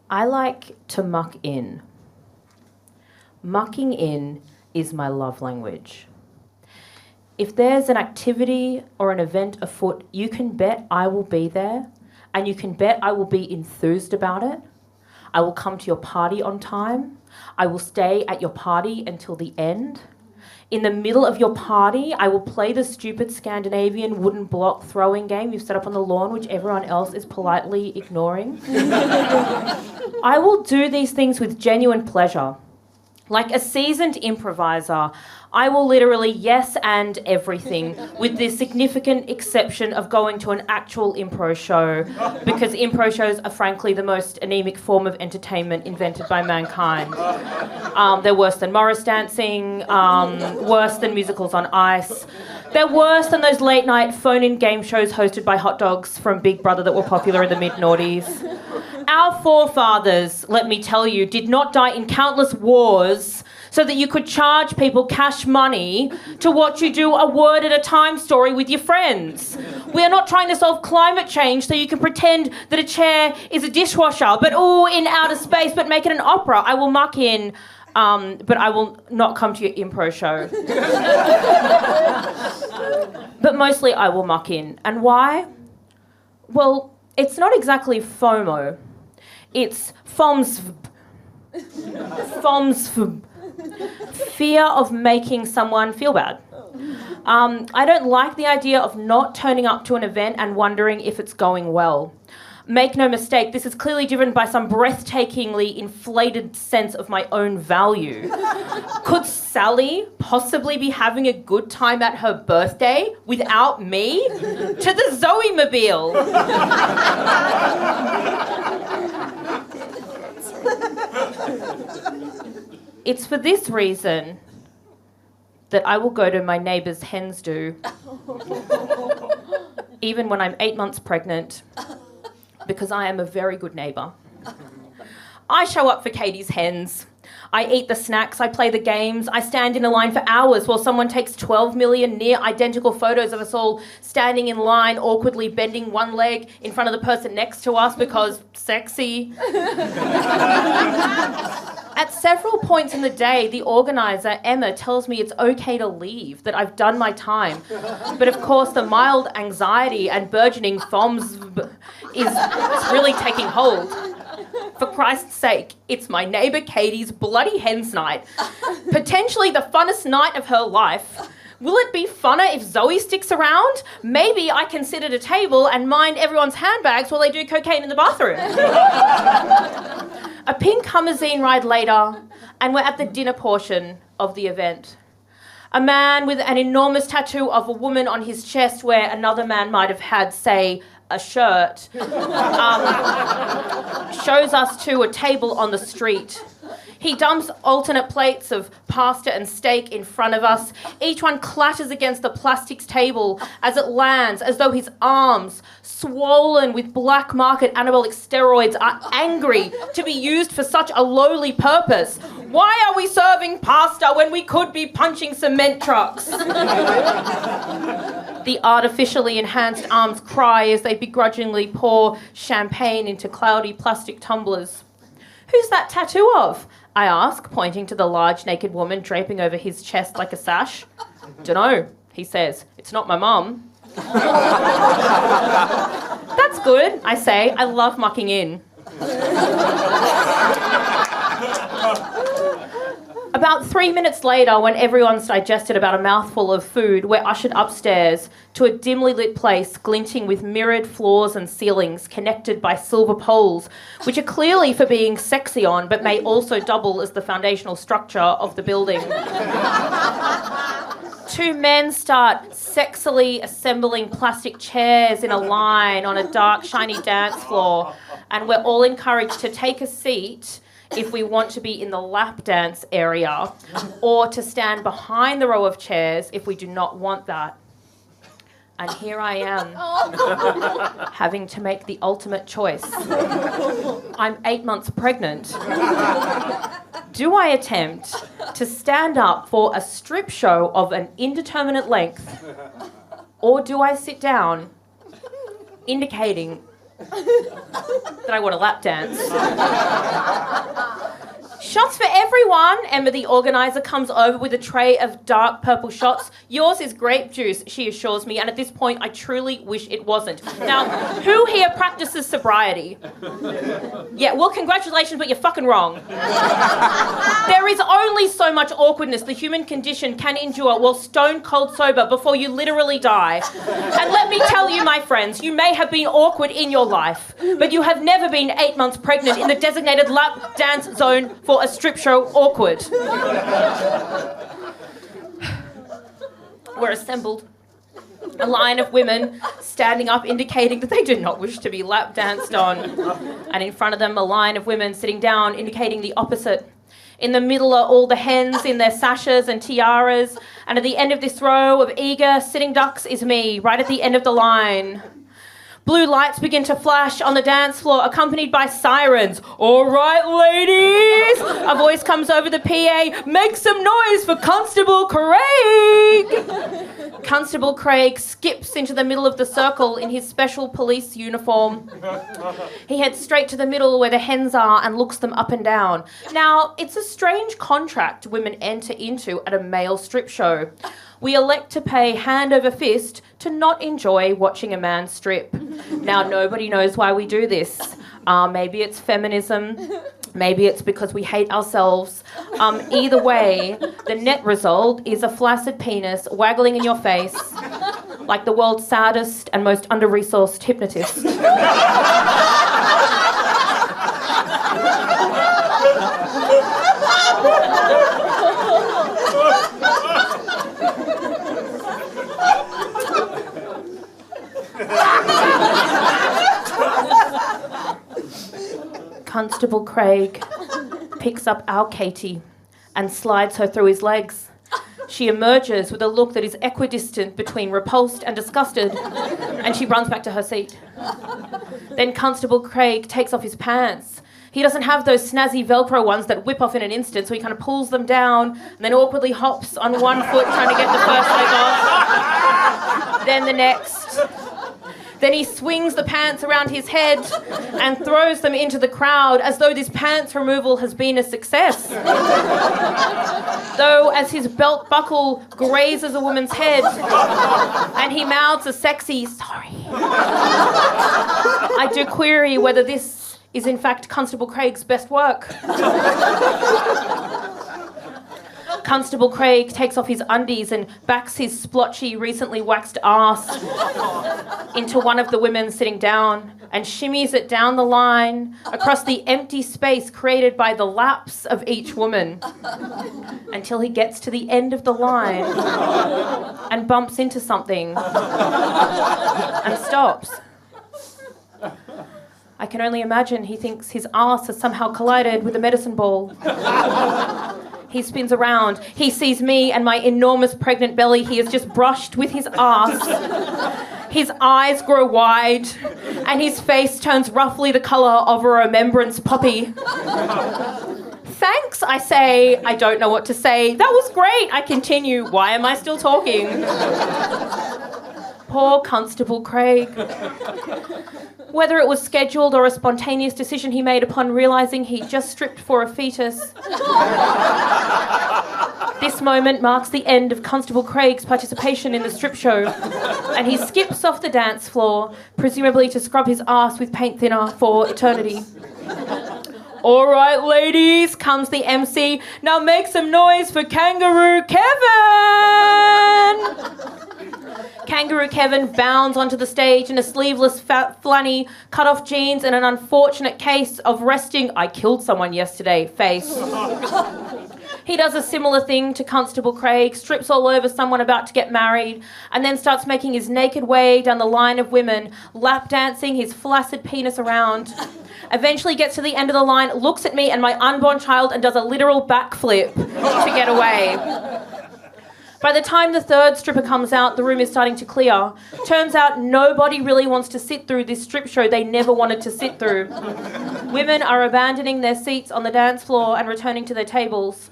I like to muck in. Mucking in is my love language. If there's an activity or an event afoot, you can bet I will be there, and you can bet I will be enthused about it. I will come to your party on time. I will stay at your party until the end. In the middle of your party, I will play the stupid Scandinavian wooden block throwing game you've set up on the lawn, which everyone else is politely ignoring. I will do these things with genuine pleasure. Like a seasoned improviser, I will literally yes and everything, with the significant exception of going to an actual improv show, because improv shows are frankly the most anemic form of entertainment invented by mankind. They're worse than Morris dancing, worse than musicals on ice. They're worse than those late-night phone-in game shows hosted by hot dogs from Big Brother that were popular in the mid-noughties. Our forefathers, let me tell you, did not die in countless wars so that you could charge people cash money to watch you do a word-at-a-time story with your friends. We are not trying to solve climate change so you can pretend that a chair is a dishwasher, but in outer space, but make it an opera. I will muck in, but I will not come to your improv show. But mostly I will muck in. And why? Well, it's not exactly FOMO. It's FOMSV. FOMSV. Fear of making someone feel bad. I don't like the idea of not turning up to an event and wondering if it's going well. Make no mistake, this is clearly driven by some breathtakingly inflated sense of my own value. Could Sally possibly be having a good time at her birthday without me? To the Zoe-mobile! It's for this reason that I will go to my neighbour's hens do, even when I'm 8 months pregnant, because I am a very good neighbour. I show up for Katie's hens. I eat the snacks, I play the games, I stand in a line for hours while someone takes 12 million near identical photos of us all standing in line, awkwardly bending one leg in front of the person next to us because sexy. At several points in the day, the organiser, Emma, tells me it's okay to leave, that I've done my time. But of course, the mild anxiety and burgeoning FOMS is really taking hold. For Christ's sake, it's my neighbour Katie's bloody hens night. Potentially the funnest night of her life. Will it be funner if Zoe sticks around? Maybe I can sit at a table and mind everyone's handbags while they do cocaine in the bathroom. A pink Hummerzine ride later, and we're at the dinner portion of the event. A man with an enormous tattoo of a woman on his chest where another man might have had, say, a shirt, shows us to a table on the street. He dumps alternate plates of pasta and steak in front of us. Each one clatters against the plastics table as it lands, as though his arms, swollen with black market anabolic steroids, are angry to be used for such a lowly purpose. Why are we serving pasta when we could be punching cement trucks? The artificially enhanced arms cry as they begrudgingly pour champagne into cloudy plastic tumblers. Who's that tattoo of? I ask, pointing to the large naked woman draping over his chest like a sash. Dunno, he says. It's not my mum. That's good, I say. I love mucking in. About 3 minutes later, when everyone's digested about a mouthful of food, we're ushered upstairs to a dimly lit place glinting with mirrored floors and ceilings connected by silver poles, which are clearly for being sexy on, but may also double as the foundational structure of the building. Two men start sexily assembling plastic chairs in a line on a dark, shiny dance floor, and we're all encouraged to take a seat if we want to be in the lap dance area, or to stand behind the row of chairs if we do not want that. And here I am, having to make the ultimate choice. I'm 8 months pregnant. Do I attempt to stand up for a strip show of an indeterminate length, or do I sit down, indicating that I want to lap dance. Shots for everyone. Emma, the organiser, comes over with a tray of dark purple shots. Yours is grape juice, she assures me, and at this point I truly wish it wasn't. Now, who here practices sobriety? Yeah, well, congratulations, but you're fucking wrong. There is only so much awkwardness the human condition can endure while stone cold sober before you literally die. And let me tell you, my friends, you may have been awkward in your life, but you have never been 8 months pregnant in the designated lap dance zone for a strip show awkward. We're assembled. A line of women standing up indicating that they do not wish to be lap danced on. And in front of them, a line of women sitting down indicating the opposite. In the middle are all the hens in their sashes and tiaras. And at the end of this row of eager sitting ducks is me, right at the end of the line. Blue lights begin to flash on the dance floor, accompanied by sirens. All right, ladies. A voice comes over the PA. Make some noise for Constable Craig. Constable Craig skips into the middle of the circle in his special police uniform. He heads straight to the middle where the hens are and looks them up and down. Now, it's a strange contract women enter into at a male strip show. We elect to pay hand over fist to not enjoy watching a man strip. Now, nobody knows why we do this. Maybe it's feminism. Maybe it's because we hate ourselves. Either way, the net result is a flaccid penis waggling in your face like the world's saddest and most under-resourced hypnotist. Constable Craig picks up our Katie and slides her through his legs. She emerges with a look that is equidistant between repulsed and disgusted, and she runs back to her seat. Then Constable Craig takes off his pants. He doesn't have those snazzy Velcro ones that whip off in an instant, so he kind of pulls them down and then awkwardly hops on one foot trying to get the first leg off, then the next. Then he swings the pants around his head and throws them into the crowd as though this pants removal has been a success. Though as his belt buckle grazes a woman's head and he mouths a sexy, sorry, I do query whether this is in fact Constable Craig's best work. Constable Craig takes off his undies and backs his splotchy, recently waxed arse into one of the women sitting down and shimmies it down the line across the empty space created by the laps of each woman until he gets to the end of the line and bumps into something and stops. I can only imagine he thinks his arse has somehow collided with a medicine ball. He spins around. He sees me and my enormous pregnant belly he has just brushed with his arse. His eyes grow wide and his face turns roughly the colour of a remembrance poppy. Thanks, I say. I don't know what to say. That was great. I continue. Why am I still talking? Poor Constable Craig. Whether it was scheduled or a spontaneous decision he made upon realising he'd just stripped for a fetus. This moment marks the end of Constable Craig's participation in the strip show, and he skips off the dance floor, presumably to scrub his arse with paint thinner for eternity. All right, ladies, comes the MC. Now make some noise for Kangaroo Kevin! Kangaroo Kevin bounds onto the stage in a sleeveless, flanny, cut-off jeans and an unfortunate case of resting "I killed someone yesterday" face. He does a similar thing to Constable Craig, strips all over someone about to get married, and then starts making his naked way down the line of women, lap dancing his flaccid penis around. Eventually gets to the end of the line, looks at me and my unborn child and does a literal backflip to get away. By the time the third stripper comes out, the room is starting to clear. Turns out nobody really wants to sit through this strip show they never wanted to sit through. Women are abandoning their seats on the dance floor and returning to their tables.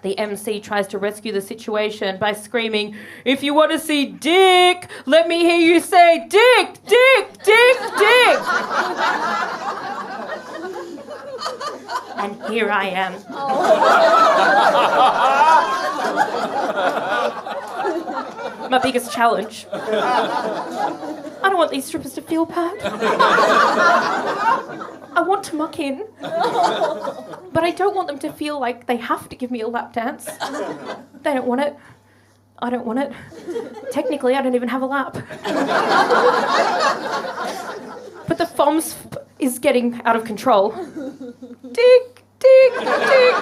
The MC tries to rescue the situation by screaming, "If you want to see dick, let me hear you say dick, dick, dick, dick." And here I am. My biggest challenge. I don't want these strippers to feel bad. I want to muck in. But I don't want them to feel like they have to give me a lap dance. They don't want it. I don't want it. Technically, I don't even have a lap. But the FOMS is getting out of control. Dick, dick, dick.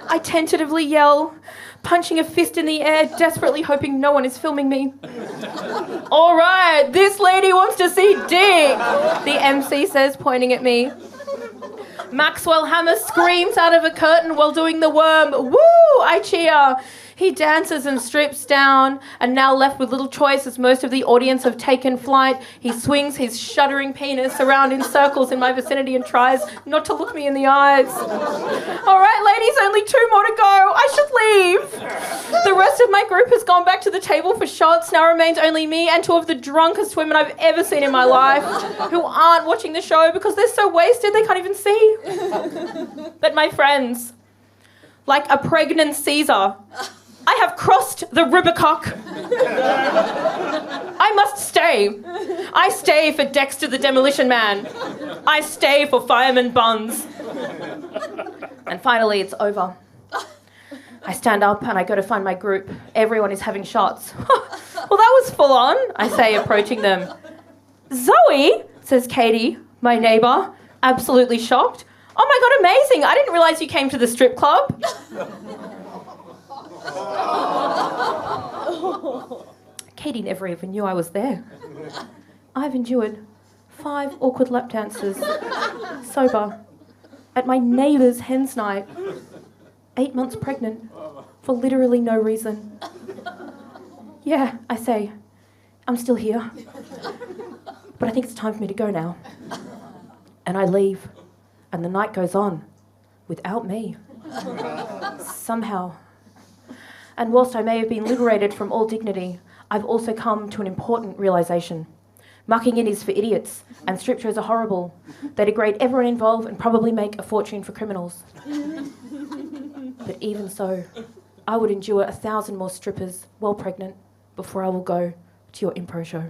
I tentatively yell, punching a fist in the air, desperately hoping no one is filming me. "All right, this lady wants to see dick," the MC says, pointing at me. Maxwell Hammer screams out of a curtain while doing the worm. "Woo!" I cheer. He dances and strips down, and now left with little choice as most of the audience have taken flight, he swings his shuddering penis around in circles in my vicinity and tries not to look me in the eyes. "All right, ladies, only 2 more to go. I should leave." The rest of my group has gone back to the table for shots. Now remains only me and 2 of the drunkest women I've ever seen in my life, who aren't watching the show because they're so wasted they can't even see. But my friends, like a pregnant Caesar, I have crossed the Rubicon. I must stay. I stay for Dexter the Demolition Man. I stay for Fireman Buns. And finally, it's over. I stand up and I go to find my group. Everyone is having shots. "Well, that was full on," I say, approaching them. "Zoe," says Katie, my neighbour, absolutely shocked. "Oh my God, amazing. I didn't realise you came to the strip club." Katie never even knew I was there. I've endured 5 awkward lap dances, sober, at my neighbour's hen's night, 8 months pregnant, for literally no reason. "Yeah," I say, "I'm still here. But I think it's time for me to go now." And I leave, and the night goes on without me. Somehow. And whilst I may have been liberated from all dignity, I've also come to an important realisation. Mucking in is for idiots, and strip shows are horrible. They degrade everyone involved and probably make a fortune for criminals. But even so, I would endure 1,000 more strippers while pregnant before I will go to your improv show.